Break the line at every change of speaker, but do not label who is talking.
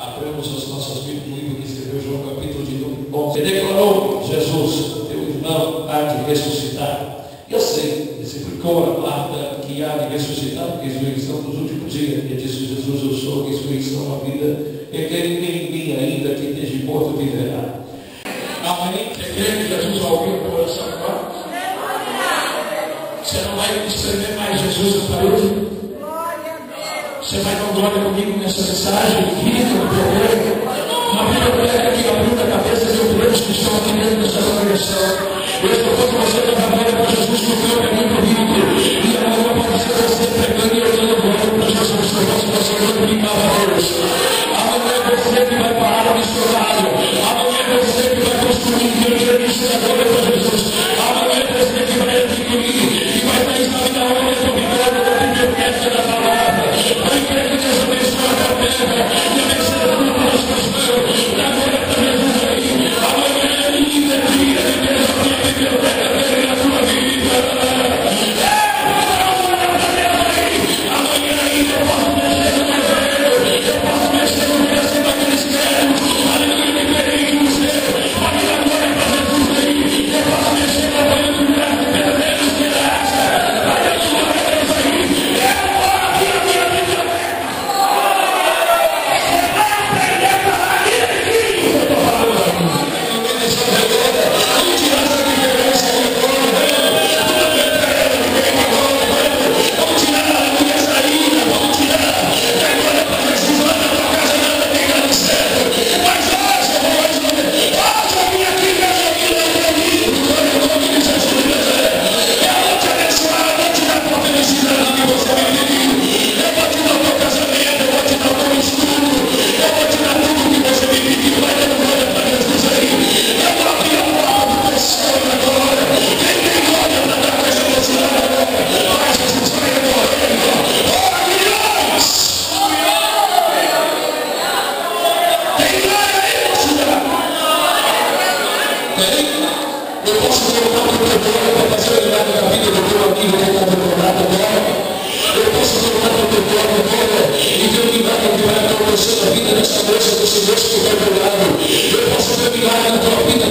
Abramos as nossas Bíblias, o livro que escreveu João, capítulo de 11. Declarou Jesus, teu irmão há de ressuscitar. Eu sei, explicou a Marta que há de ressuscitar, porque a ressurreição dos últimos dias. E disse Jesus, eu sou a ressurreição, a vida. E quem em mim ainda que esteja morto viverá. Amém? Você crê que Jesus vai ouvir o coração agora? Você não vai escrever mais Jesus na parede? Você vai dar glória comigo nessa mensagem, vida, no poder. Uma vida breve que abriu a cabeça de obreiros que estão aqui dentro dessa congregação. Eu estou falando você dar glória para Jesus, porque eu é muito rico. E amanhã pode ser você pregando e eu dando glória para Jesus. Eu posso você glorificar a Deus. Amanhã é você que vai parar o missionário. Amanhã é você que vai construir igreja missionária para Jesus. Amanhã é você que vai adquirir e vai estar examinando a vitória da biblioteca da palavra. Vai querer que Deus abençoe a tua terra e abençoe a fruto das tuas mãos. Dá glória para Jesus aí. Amanhã é linda dia de Deus abrir a biblioteca dele na tua vida. Amanhã ainda eu posso mexer no meu velho. Eu posso mexer no preço daqueles créditos. Aleluia, diferente de você. Pode dar glória para Jesus aí. Eu posso mexer no banho do braço pelo menos de graça. Vai dar glória a Deus aí. Eu posso ver milagre na tua vida